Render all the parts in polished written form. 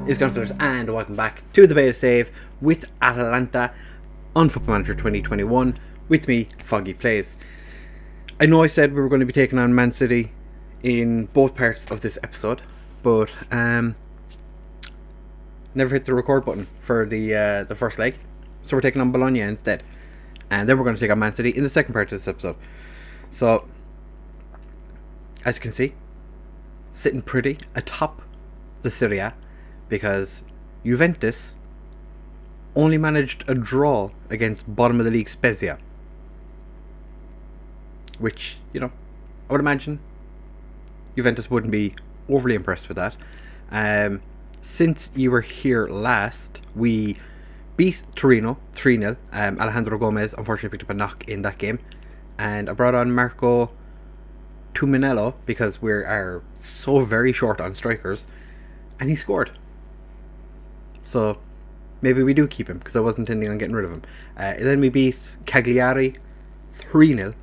is Gunfighters, and welcome back to the beta save with Atalanta on Football Manager 2021 with me, FoggyPlays. I know I said we were going to be taking on Man City in both parts of this episode, but never hit the record button for the first leg, so we're taking on Bologna instead, and then we're going to take on Man City in the second part of this episode. So, as you can see, sitting pretty atop the Serie A, because Juventus only managed a draw against bottom of the league Spezia, which, you know, I would imagine Juventus wouldn't be overly impressed with that. Since you were here last, we beat Torino 3-0. Alejandro Gomez unfortunately picked up a knock in that game, and I brought on Marco Tuminello because we are so very short on strikers, and he scored. So maybe we do keep him, because I wasn't intending on getting rid of him. Then we beat Cagliari 3-0.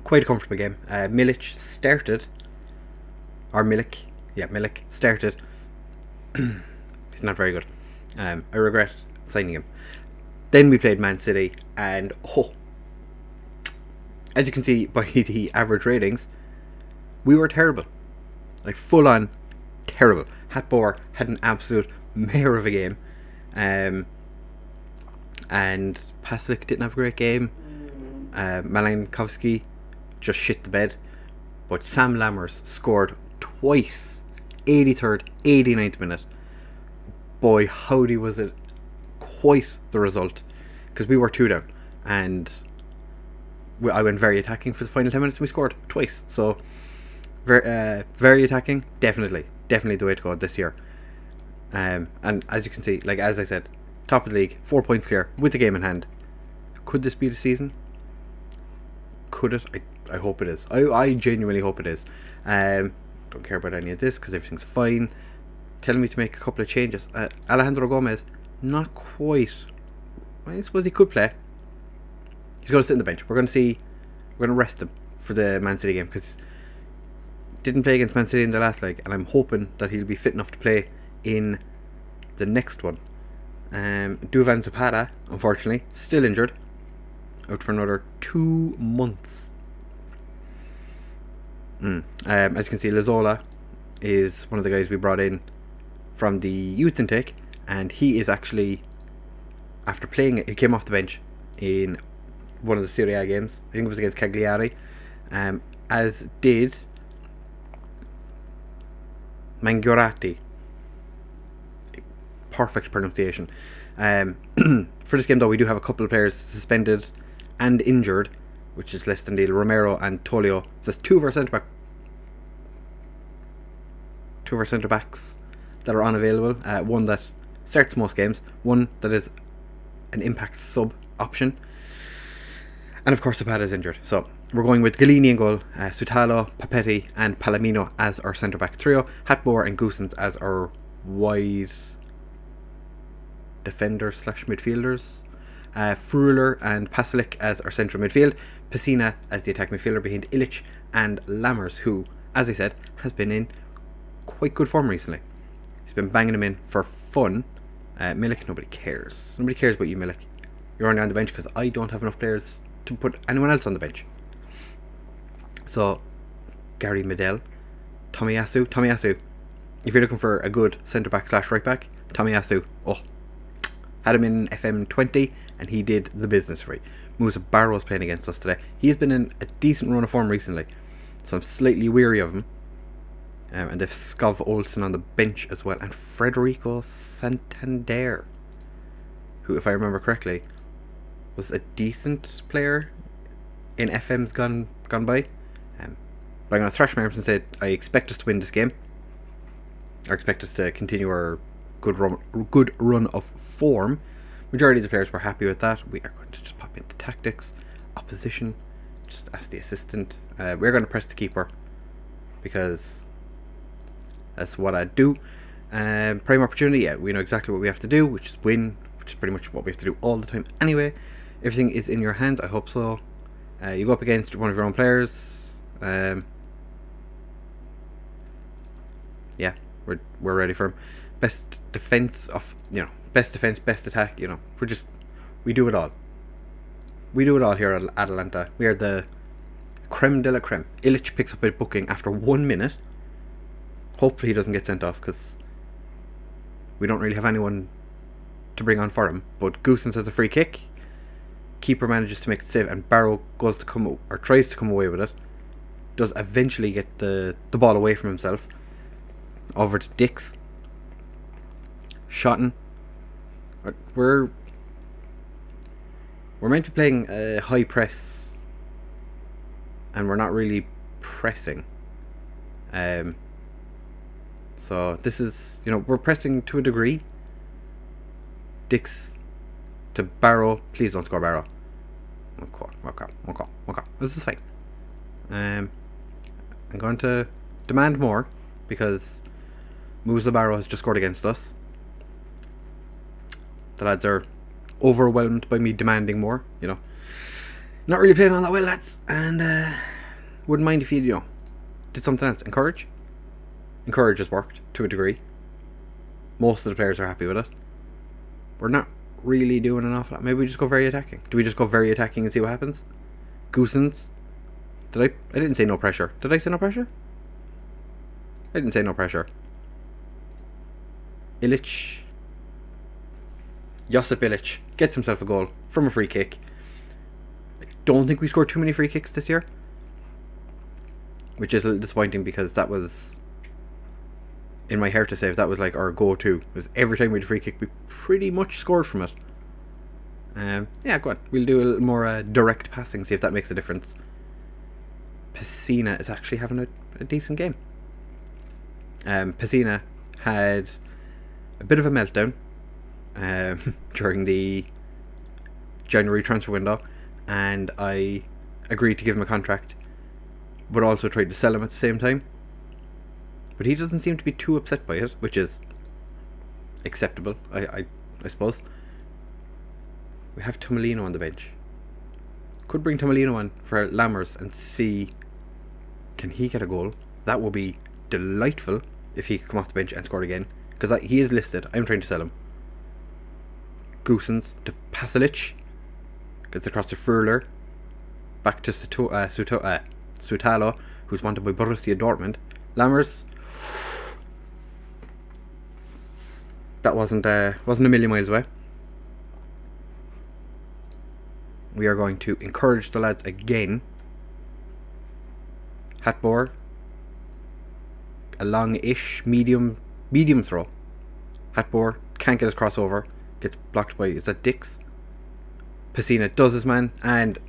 Quite a comfortable game. Milik started. He's not very good. I regret signing him. Then we played Man City, and as you can see by the average ratings, we were terrible. Like, full on terrible. Hatboer had an absolute mare of a game, and Paslik didn't have a great game. Malinkovsky just shit the bed, but Sam Lammers scored twice, 83rd, 89th minute. Boy, howdy was it quite the result, because we were 2 down, and I went very attacking for the final 10 minutes, and we scored twice. So very attacking, definitely the way to go this year. And as you can see, like, as I said, top of the league, 4 points clear with the game in hand. Could this be the season? Could it? I hope it is. I genuinely hope it is. Don't care about any of this because everything's fine. Telling me to make a couple of changes. Alejandro Gomez, not quite. I suppose he could play. He's going to sit on the bench. We're going to rest him for the Man City game, because didn't play against Man City in the last leg, and I'm hoping that he'll be fit enough to play in the next one. Duvan Zapata, unfortunately, still injured, out for another 2 months. As you can see, Lazola is one of the guys we brought in from the youth intake, and he is actually, after playing it, he came off the bench in one of the Serie A games. I think it was against Cagliari, as did Mangiorati. Perfect pronunciation. For this game, though, we do have a couple of players suspended and injured, which is less than deal. Romero and Tolio. So that's two of our centre backs that are unavailable. One that starts most games, one that is an impact sub option, and of course Zapata is injured. So we're going with Galini in goal, Sutalo, Papetti and Palomino as our centre back trio, Hatboer and Goossens as our wide defenders / midfielders, Fruler and Pasalik as our central midfield, Pessina as the attack midfielder behind Ilic and Lammers, who, as I said, has been in quite good form recently. He's been banging them in for fun. Milik, nobody cares. Nobody cares about you, Milik. You're only on the bench because I don't have enough players to put anyone else on the bench. So, Gary Medel, Tomiyasu. If you're looking for a good centre back / right back, Tomiyasu. Had him in FM20 and he did the business for you. Musa Barrow's playing against us today. He has been in a decent run of form recently, so I'm slightly weary of him. And they've Skov Olsen on the bench as well, and Federico Santander, who, if I remember correctly, was a decent player in FM's gone by. But I'm going to thrash my arms and say I expect us to win this game. I expect us to continue our good run of form. Majority of the players were happy with that. We are going to just pop into tactics, opposition, just ask the assistant. We're going to press the keeper, because that's what I do. Prime opportunity, yeah, we know exactly what we have to do, which is win, which is pretty much what we have to do all the time anyway. Everything is in your hands, I hope so. You go up against one of your own players. Yeah, we're ready for him. best defense, best attack. We do it all. We do it all here at Atalanta. We are the creme de la creme. Ilic picks up a booking after 1 minute. Hopefully he doesn't get sent off, because we don't really have anyone to bring on for him. But Goosens has a free kick. Keeper manages to make the save, and Barrow tries to come away with it. Does eventually get the ball away from himself. Over to Dix. Shotton. We're meant to be playing a high press, and we're not really pressing. So this is, we're pressing to a degree. Dix to Barrow. Please don't score, Barrow. Okay. This is fine. I'm going to demand more, because Musa Barrow has just scored against us. The lads are overwhelmed by me demanding more, Not really playing all that well, lads. And wouldn't mind if you, did something else. Encourage has worked to a degree. Most of the players are happy with it. We're not really doing an awful lot. Maybe we just go very attacking. Do we just go very attacking and see what happens? Goosens. I didn't say no pressure. Did I say no pressure? I didn't say no pressure. Ilic. Josip Ilic gets himself a goal from a free kick. I don't think we scored too many free kicks this year, which is a little disappointing, because that was, in my heart to say, if that was like our go-to, was every time we had a free kick we pretty much scored from it. Yeah, go on. We'll do a little more direct passing, see if that makes a difference. Pessina is actually having a decent game. Pessina had a bit of a meltdown during the January transfer window, and I agreed to give him a contract, but also tried to sell him at the same time. But he doesn't seem to be too upset by it, which is acceptable, I suppose. We have Tomilino on the bench. Could bring Tomilino on for Lammers and see, can he get a goal? That would be delightful if he could come off the bench and score again, because he is listed. I'm trying to sell him. Goosens to Pasalic. Gets across to Freuler. Back to Sutalo, who's wanted by Borussia Dortmund. Lammers. That wasn't a million miles away. We are going to encourage the lads again. Hatbor. A long-ish medium throw. Hatbor can't get his crossover. Gets blocked by, is that Dix? Pessina does his man, and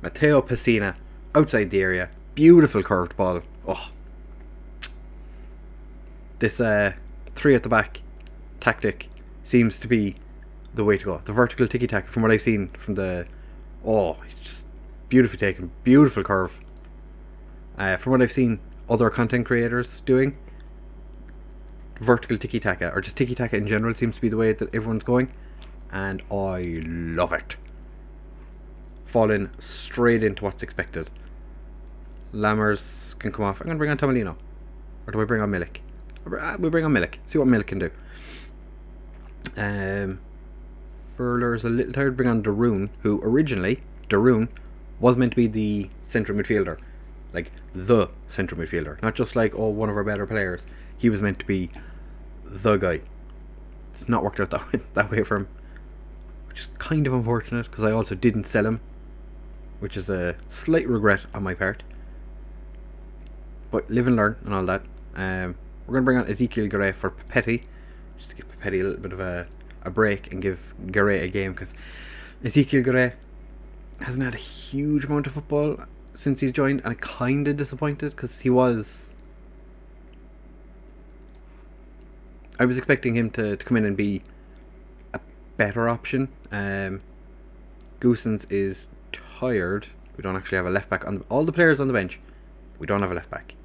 Matteo Pessina outside the area. Beautiful curved ball. Oh, this 3 at the back tactic seems to be the way to go. The vertical tiki-taka, from what I've seen from the... Oh, it's just beautifully taken. Beautiful curve. From what I've seen other content creators doing, vertical tiki-taka, or just tiki-taka in general, seems to be the way that everyone's going, and I love it. Falling straight into what's expected. Lammers can come off. I'm going to bring on Tomilino. Or do I bring on Milik? We bring on Milik. See what Milik can do. Furler's a little tired. Bring on Darun, who originally, was meant to be the central midfielder. Like, the central midfielder. Not just like, one of our better players. He was meant to be the guy. It's not worked out that way for him, which is kind of unfortunate, because I also didn't sell him, which is a slight regret on my part. But live and learn and all that. We're going to bring on Ezekiel Garay for Papetti, just to give Papetti a little bit of a break and give Garay a game, because Ezekiel Garay hasn't had a huge amount of football since he's joined, and I'm kind of disappointed, because I was expecting him to come in and be a better option. Goosens is tired. We don't actually have a left back on all the players on the bench. We don't have a left back.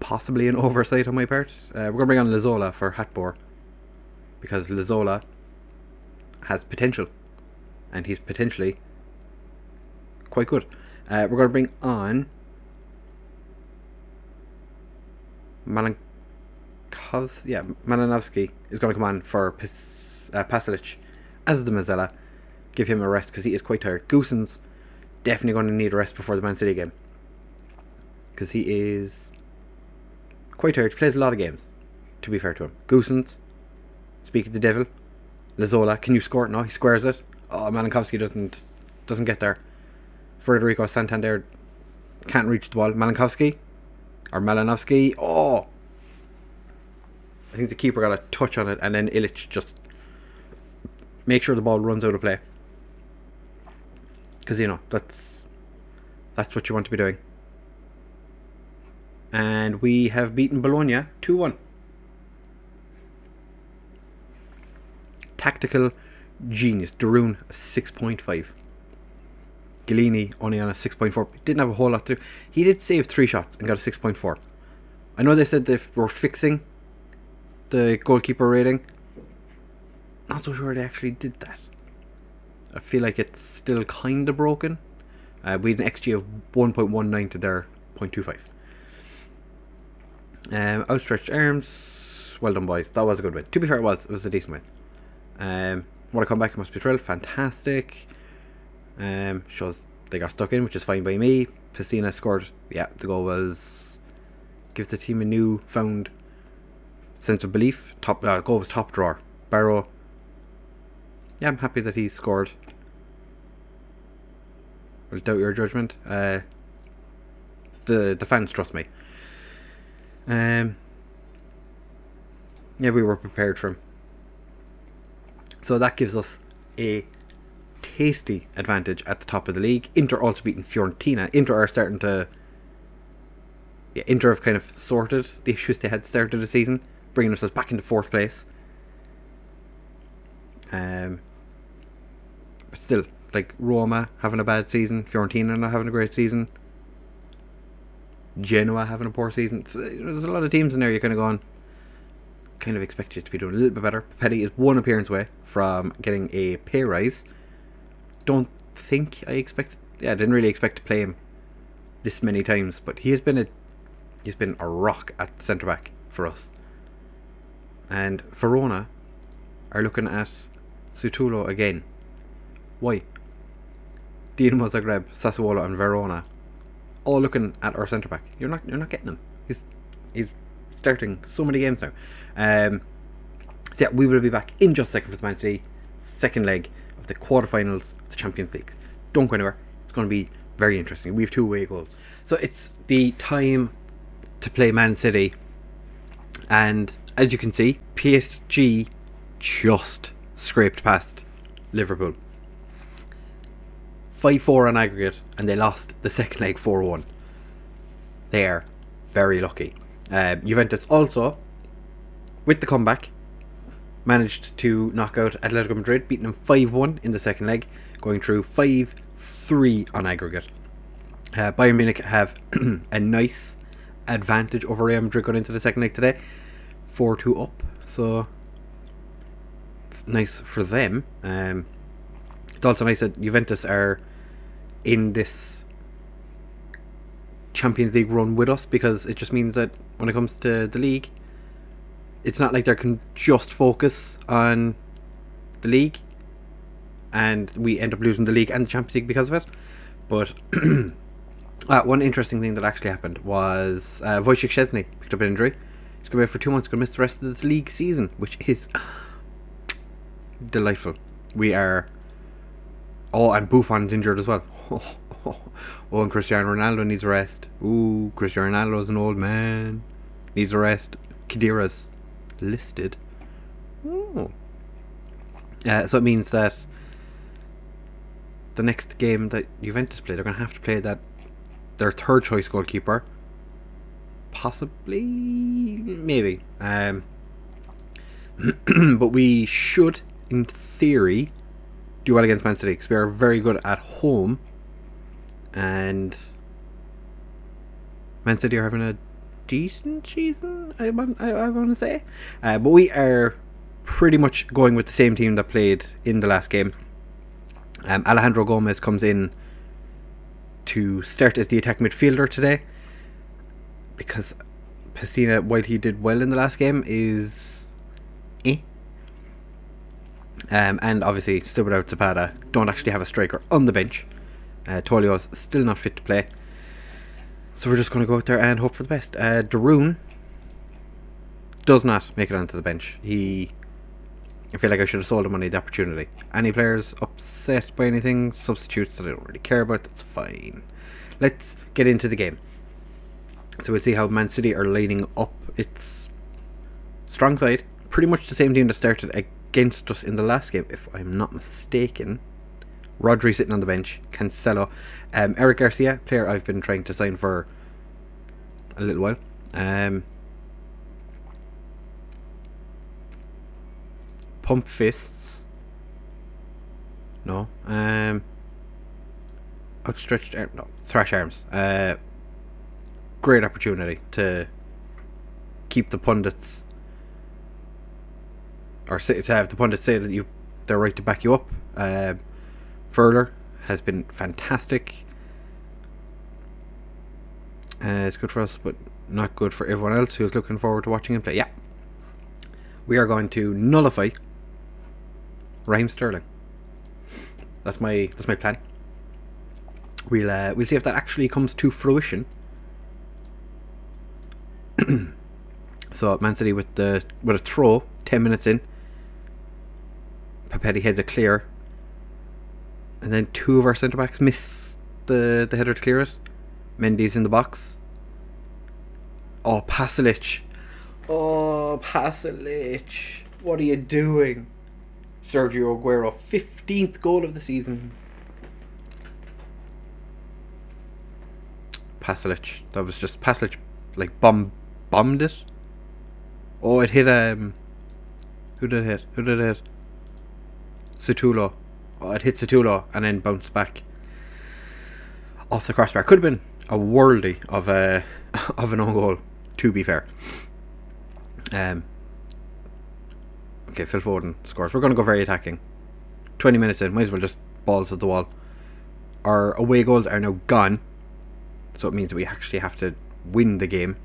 Possibly an oversight on my part. We're going to bring on Lazola for Hatbor, because Lazola has potential, and he's potentially quite good. We're going to bring on Malinovsky is going to come on for Pasalic as the Mazzella. Give him a rest because he is quite tired. Goossens definitely going to need a rest before the Man City game because he is quite tired. He plays a lot of games, to be fair to him. Goossens, speak of the devil. Lazola, can you score? No, he squares it. Oh, Malinowski doesn't get there. Federico Santander can't reach the ball. Malinovsky. Oh, I think the keeper got a touch on it, and then Ilic just make sure the ball runs out of play. Because, you know, that's what you want to be doing. And we have beaten Bologna 2-1. Tactical genius. Darun 6.5. Gallini only on a 6.4. Didn't have a whole lot to do. He did save 3 shots and got a 6.4. I know they said they were fixing the goalkeeper rating. Not so sure they actually did that. I feel like it's still kind of broken. We had an XG of 1.19 to their 0.25. Outstretched arms. Well done, boys. That was a good win. To be fair, it was a decent win. Want to come back must be thrilled. Fantastic. Shows they got stuck in, which is fine by me. Pessina scored. Yeah, the goal was gives the team a newfound sense of belief. Goal was top drawer. Barrow. Yeah, I'm happy that he scored. I'll doubt your judgment. The fans trust me. Yeah, we were prepared for him. So that gives us a tasty advantage at the top of the league. Inter also beaten Fiorentina. Inter are starting to... Yeah, Inter have kind of sorted the issues they had started the season, bringing themselves back into 4th place. But still, like Roma having a bad season, Fiorentina not having a great season, Genoa having a poor season. There's a lot of teams in there you're kind of going, kind of expect you to be doing a little bit better. Petty is 1 appearance away from getting a pay rise. I didn't really expect to play him this many times, but he's been a rock at centre back for us. And Verona are looking at Sutulo again. Why? Dinamo Zagreb, Sassuolo and Verona all looking at our centre back. You're not getting him. He's starting so many games now. So yeah, we will be back in just a second for the Man City second leg of the quarterfinals of the Champions League. Don't go anywhere. It's going to be very interesting. We have 2 away goals. So it's the time to play Man City, and as you can see, PSG just scraped past Liverpool. 5-4 on aggregate, and they lost the second leg 4-1. They are very lucky. Juventus also, with the comeback, managed to knock out Atletico Madrid, beating them 5-1 in the second leg, going through 5-3 on aggregate. Bayern Munich have a nice advantage over Real Madrid going into the second leg today, 4-2 up, so nice for them. It's also nice that Juventus are in this Champions League run with us, because it just means that when it comes to the league, it's not like they can just focus on the league and we end up losing the league and the Champions League because of it. But one interesting thing that actually happened was Wojciech Szczesny picked up an injury. He's going to be out for 2 months, going to miss the rest of this league season, which is delightful. We are... Oh, and Buffon's injured as well. Oh, and Cristiano Ronaldo needs a rest. Ooh, Cristiano Ronaldo's an old man. Needs a rest. Khedira's listed. Oh. So it means that the next game that Juventus play, they're going to have to play their third choice goalkeeper. Possibly, maybe. But we should, in theory, do well against Man City, because we are very good at home, and Man City are having a decent season, I want to say. But we are pretty much going with the same team that played in the last game. Alejandro Gomez comes in to start as the attack midfielder today, because Pessina, while he did well in the last game, is and obviously still without Zapata. Don't actually have a striker on the bench. Tolio's still not fit to play, so we're just going to go out there and hope for the best. Darun does not make it onto the bench. I feel like I should have sold him on the opportunity. Any players upset by anything? Substitutes that I don't really care about, that's fine. Let's get into the game. So we'll see how Man City are lining up. It's strong side. Pretty much the same team that started against us in the last game, if I'm not mistaken. Rodri sitting on the bench. Cancelo. Eric Garcia, player I've been trying to sign for a little while. Pump fists. No. Outstretched arm. No. Thrash arms. Great opportunity to keep the pundits, or to have the pundits say that they're right to back you up. Furler has been fantastic. It's good for us, but not good for everyone else who's looking forward to watching him play. Yeah, we are going to nullify Raheem Sterling. That's my plan. We'll see if that actually comes to fruition. So Man City with a throw, 10 minutes in. Papetti heads a clear, and then two of our centre backs miss the header to clear it. Mendy's in the box. Oh, Pasalic. What are you doing? Sergio Aguero, 15th goal of the season. Pasalic. That was just Pasalic, like, bombed it. Oh, it hit who did it hit? Situlo. Oh, it hit Situlo and then bounced back off the crossbar. Could have been a worldie of an own goal, to be fair. Okay, Phil Foden scores. We're going to go very attacking. 20 minutes in, might as well just balls at the wall. Our away goals are now gone, so it means that we actually have to win the game.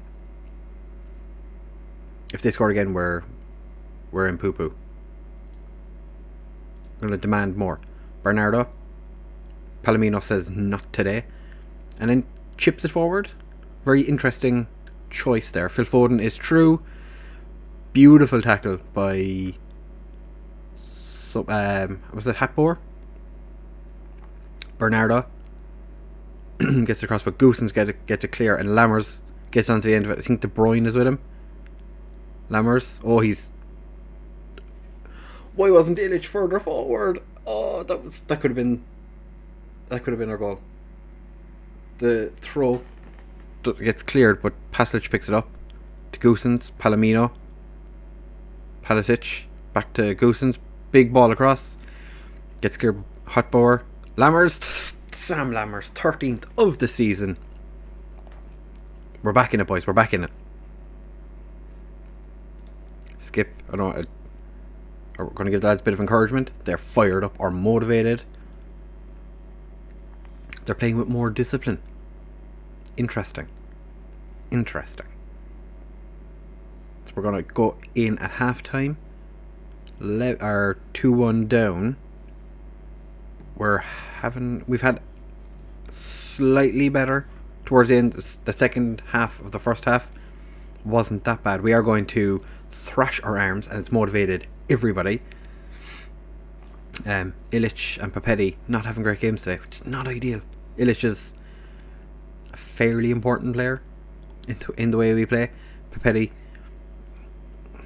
If they score again, we're in poo-poo. We're going to demand more. Bernardo. Palomino says not today. And then chips it forward. Very interesting choice there. Phil Foden is through. Beautiful tackle by... was it Hatboer? Bernardo. Gets across, but Goossens gets it clear. And Lammers gets onto the end of it. I think De Bruyne is with him. Lammers. Oh, he's... Why wasn't Illich further forward? Oh, that could have been our goal. The throw gets cleared, but Pasalic picks it up to Goossens. Palomino. Palisic back to Goossens. Big ball across. Gets cleared. Hotbauer. Lammers. Sam Lammers, 13th of the season. We're back in it, boys. We're back in it. Skip. I don't know. We're going to give the lads a bit of encouragement. They're fired up or motivated. They're playing with more discipline. Interesting. So we're going to go in at half-time. Our 2-1 down. We've had slightly better towards the end. The second half of the first half wasn't that bad. We are going to thrash our arms, and it's motivated everybody. Illich and Papetti not having great games today, which is not ideal. Illich is a fairly important player in the way we play. Papetti,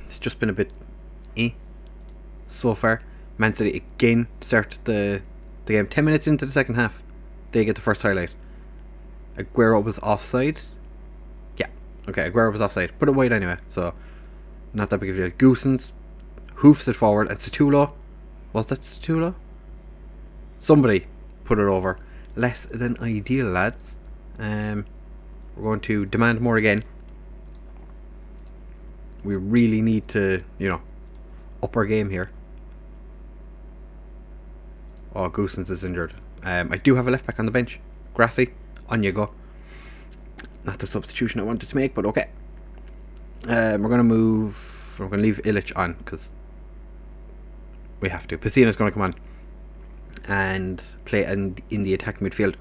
it's just been a bit so far. Man City again start the game 10 minutes into the second half. They get the first highlight. Aguero was offside. Yeah, okay, Aguero was offside. Put it wide anyway, so not that big of a deal. Goossens hoofs it forward, and Situlo, was that Situlo? Somebody put it over. Less than ideal, lads. We're going to demand more again. We really need to, up our game here. Oh, Goossens is injured. I do have a left back on the bench. Grassy, on you go. Not the substitution I wanted to make, but okay. We're going to leave Illich on because we have to. Pacina's going to come on and play in the attack midfield.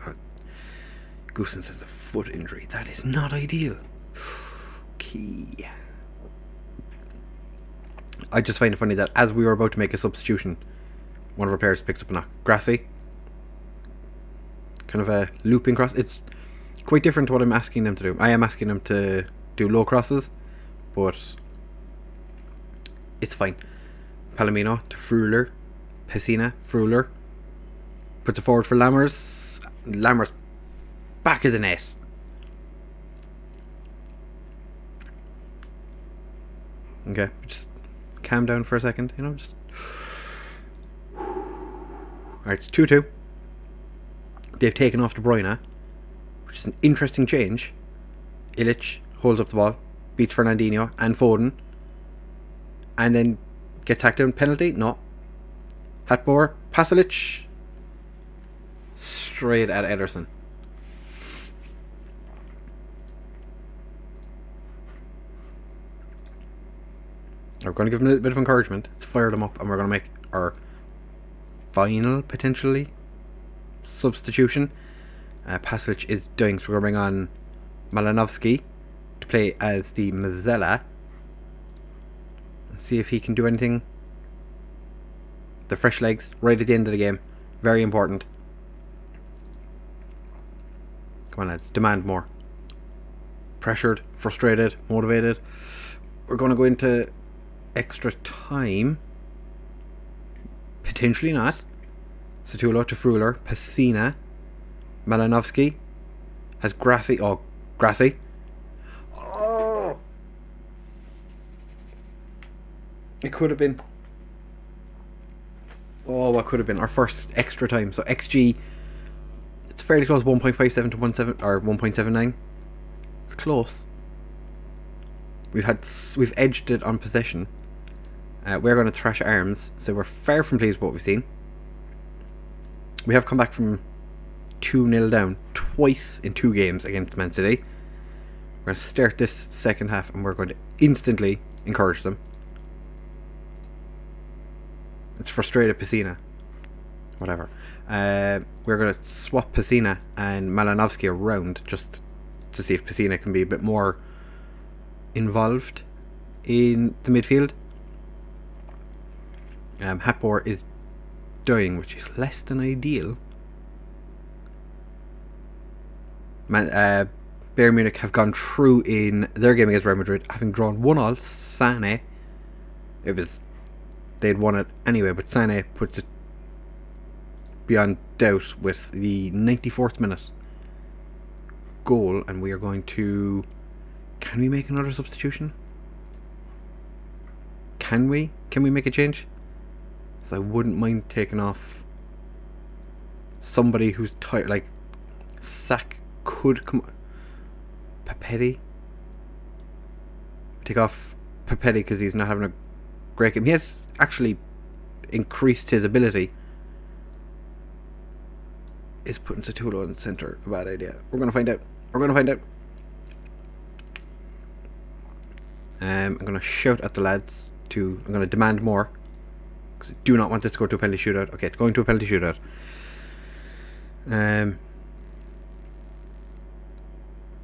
Goosen has a foot injury. That is not ideal. Okay. I just find it funny that as we were about to make a substitution, one of our players picks up a knock. Grassy. Kind of a looping cross. It's quite different to what I'm asking them to do. I am asking them to do low crosses, but it's fine. Palomino to Fruler. Pacina. Fruler. Puts it forward for Lammers. Lammers back of the net. Okay, just calm down for a second, just... Alright, it's 2-2. They've taken off De Bruyne, which is an interesting change. Illich holds up the ball, beats Fernandinho and Foden, and then gets hacked down. Penalty? No. Hatboer, Pasalic, straight at Ederson. We're going to give them a little bit of encouragement. Let's fire them up, and we're going to make our final, potentially, substitution. Pasalic is doing, so we're going to bring on Malinovsky to play as the Mazzella. And see if he can do anything. The fresh legs, right at the end of the game. Very important. Come on, lads, demand more. Pressured, frustrated, motivated. We're going to go into extra time. Potentially not. Satulo to Fruler. Pacina. Malinovsky has Grassy. Oh, Grassy. Oh! It could have been. Oh, what could have been our first extra time. So XG, it's fairly close. 1.57 to 17 or 1.79. It's close. We've edged it on possession. We're going to thrash arms, so we're far from pleased with what we've seen. We have come back from 2-0 down twice in 2 games against Man City. We're going to start this second half and we're going to instantly encourage them. It's frustrated Pacina. Whatever. We're going to swap Pacina and Malinovsky around just to see if Pacina can be a bit more involved in the midfield. Hatboer is dying, which is less than ideal. Bayern Munich have gone through in their game against Real Madrid, having drawn 1-1. Sané, they'd won it anyway, but Sané puts it beyond doubt with the 94th minute goal, and we are going to... Can we make another substitution? Can we make a change? So I wouldn't mind taking off somebody who's tired. Like Sack could come. Papetti. Take off Papetti because he's not having a great game. He has actually increased his ability. Is putting Satulo in the centre a bad idea? We're going to find out. I'm going to shout at the lads I'm going to demand more. Because I do not want this to go to a penalty shootout. Okay, it's going to a penalty shootout.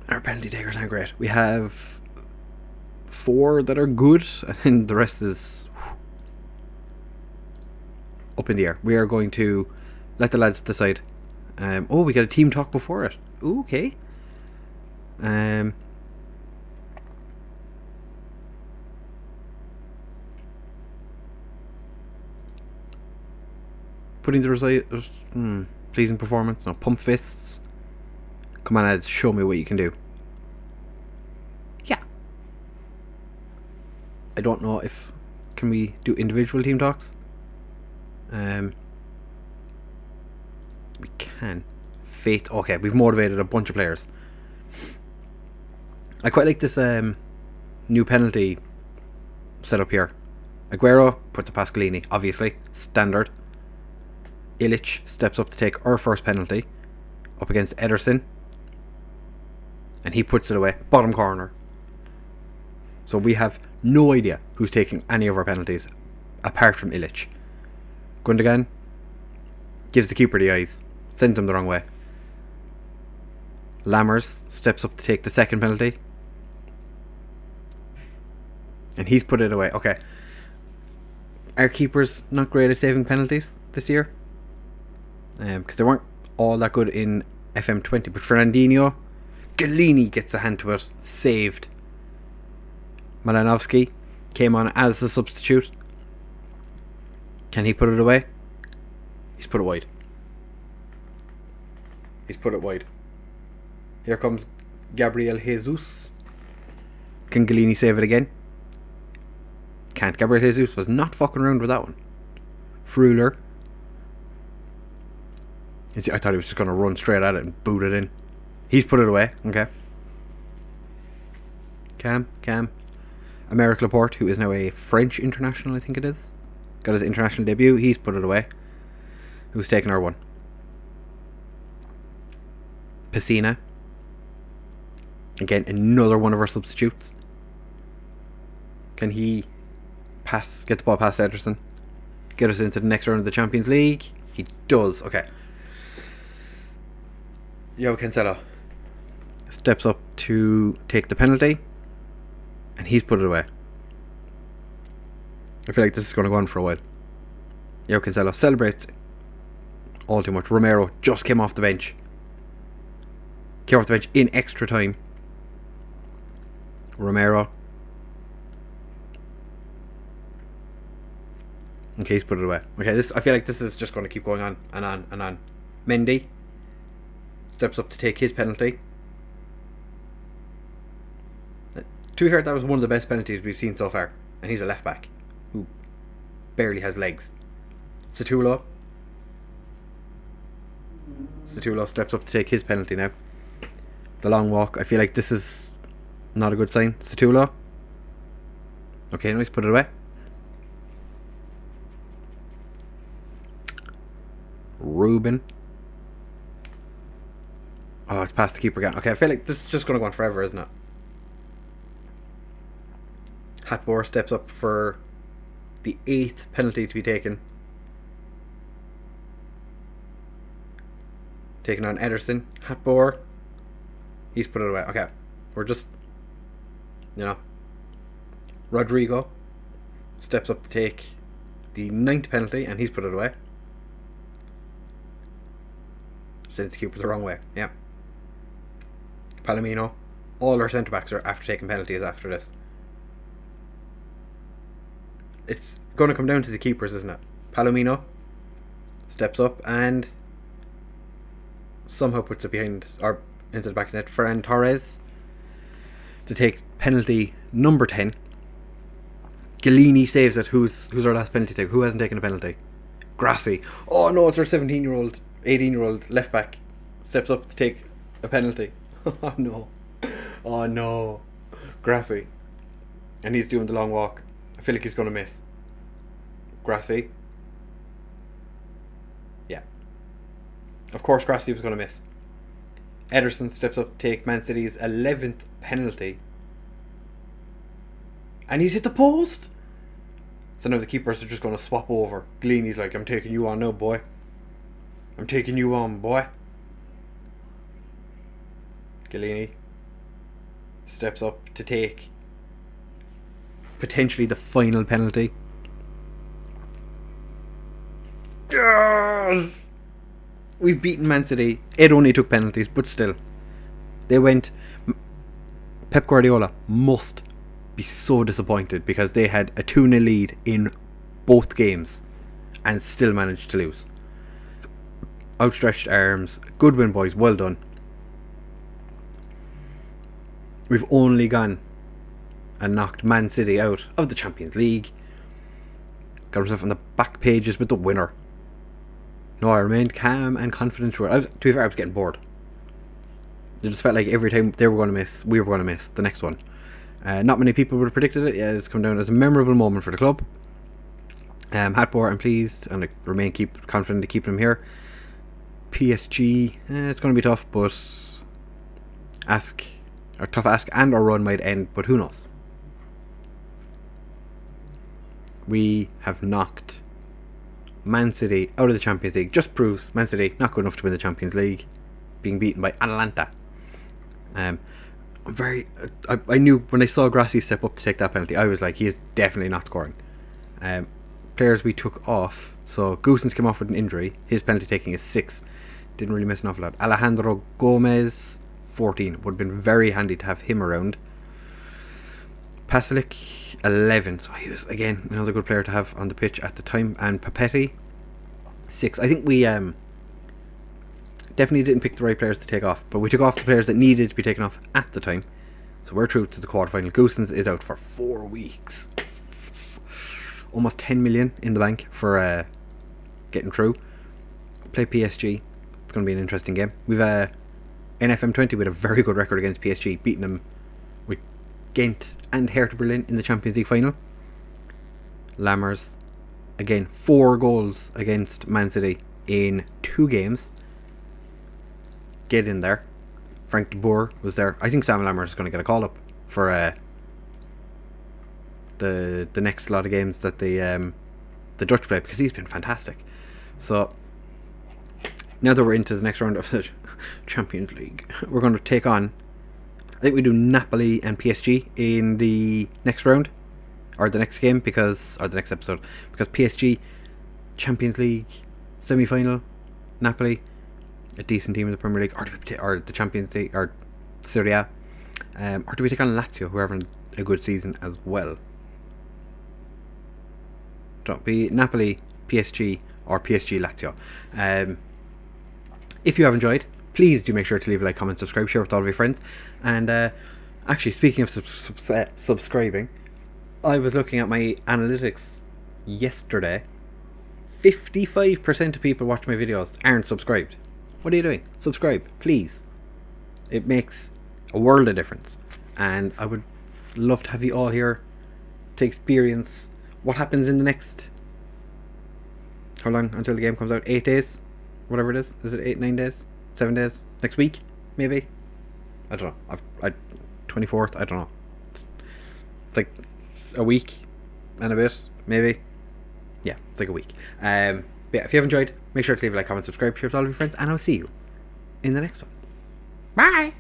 Our penalty takers aren't great. We have 4 that are good, and then the rest is up in the air. We are going to let the lads decide. We got a team talk before it. Ooh, okay. Putting the result, pleasing performance. No, pump fists. Come on, lads, show me what you can do. Yeah. I don't know if can we do individual team talks. We can. Faith. Okay, we've motivated a bunch of players. I quite like this new penalty setup here. Aguero puts a Pascalini, obviously standard. Illich steps up to take our first penalty up against Ederson, and he puts it away, bottom corner. So we have no idea who's taking any of our penalties, apart from Illich. Gundogan gives the keeper the eyes, sends him the wrong way. Lammers steps up to take the second penalty, and he's put it away. Okay. Our keeper's not great at saving penalties this year, because they weren't all that good in FM20. But Fernandinho, Galini gets a hand to it, saved. Malinovsky came on as a substitute. Can he put it away? He's put it wide. He's put it wide. Here comes Gabriel Jesus. Can Galini save it again? Can't. Gabriel Jesus was not fucking around with that one. Fruler. I thought he was just going to run straight at it and boot it in. He's put it away. Okay. Cam. Aymeric Laporte, who is now a French international, I think it is. Got his international debut. He's put it away. Who's taken our one? Pessina. Again, another one of our substitutes. Can he get the ball past Ederson? Get us into the next round of the Champions League? He does. Okay. João Cancelo steps up to take the penalty, and he's put it away. I feel like this is going to go on for a while. João Cancelo celebrates all too much. Romero just came off the bench. Came off the bench in extra time. Romero. Okay, he's put it away. Okay, I feel like this is just going to keep going on and on and on. Mendy steps up to take his penalty. To be fair, that was one of the best penalties we've seen so far. And he's a left back who barely has legs. Situlo steps up to take his penalty now. The long walk. I feel like this is not a good sign. Situlo. Okay, now he's put it away. Ruben. Oh, it's past the keeper again. Okay, I feel like this is just going to go on forever, isn't it? Hatboer steps up for the 8th penalty to be taken. Taking on Ederson. Hatboer. He's put it away. Okay, we're just, Rodrigo steps up to take the 9th penalty, and he's put it away. Sends the keeper the wrong way. Yeah. Palomino. All our centre backs are after taking penalties after this. It's going to come down to the keepers, isn't it? Palomino steps up and somehow puts it behind or into the back of net. Ferran Torres to take penalty number 10. Galini saves it. Who's our last penalty take? Who hasn't taken a penalty? Grassi. Oh no, it's our 17-year-old, 18-year-old left back steps up to take a penalty. Oh no. Grassi. And he's doing the long walk. I feel like he's going to miss. Grassi. Yeah. Of course Grassi was going to miss. Ederson steps up to take Man City's 11th penalty. And he's hit the post. So now the keepers are just going to swap over. Galini's like, I'm taking you on now, boy. I'm taking you on, boy. Galini steps up to take potentially the final penalty. Yes! We've beaten Man City. It only took penalties, but still. They went. Pep Guardiola must be so disappointed because they had a 2-0 lead in both games and still managed to lose. Outstretched arms. Good win, boys. Well done. We've only gone and knocked Man City out of the Champions League. Got himself on the back pages with the winner. No, I remained calm and confident throughout. To be fair, I was getting bored. It just felt like every time they were going to miss, we were going to miss the next one. Not many people would have predicted it. Yeah, it's come down as a memorable moment for the club. Hatboer, I'm pleased and I remain confident to keep him here. PSG, it's going to be tough, but tough ask and our run might end, but who knows? we have knocked Man City out of the Champions League. Just proves Man City not good enough to win the Champions League, being beaten by Atalanta. I knew when I saw Grassi step up to take that penalty, I was like, he is definitely not scoring. Players we took off, so Goosens came off with an injury. His penalty taking is 6. Didn't really miss an awful lot. Alejandro Gomez, 14. Would have been very handy to have him around. Pasalic, 11. So he was, again, another good player to have on the pitch at the time. And Papetti, 6. I think we definitely didn't pick the right players to take off, but we took off the players that needed to be taken off at the time. So we're through to the quarterfinal. Goosens is out for 4 weeks. Almost 10 million in the bank for getting through. Play PSG. It's going to be an interesting game. We've in FM21 with a very good record against PSG, beating them with Ghent and Hertha Berlin in the Champions League final. Lammers, again, 4 goals against Man City in 2 games. Get in there. Frank de Boer was there. I think Sam Lammers is going to get a call up for the next lot of games that the Dutch play, because he's been fantastic. So now that we're into the next round of the Champions League, we're going to take on, I think we do Napoli and PSG in the next round, or the next game, or the next episode, because PSG Champions League semi-final, Napoli, a decent team in the Premier League, or the Champions League, or Serie A, or do we take on Lazio, who are having a good season as well? Don't be Napoli, PSG, or PSG Lazio. If you have enjoyed, please do make sure to leave a like, comment, subscribe, share with all of your friends. And actually, speaking of subscribing, I was looking at my analytics yesterday. 55% of people watch my videos aren't subscribed. What are you doing? Subscribe, please. It makes a world of difference. And I would love to have you all here to experience what happens in the next, how long until the game comes out? 8 days? Whatever it is. Is it 8, 9 days? 7 days? Next week? Maybe? I don't know. 24th? I don't know. It's like a week and a bit, maybe. Yeah, it's like a week. Yeah, if you have enjoyed, make sure to leave a like, comment, subscribe, share with all of your friends, and I'll see you in the next one. Bye!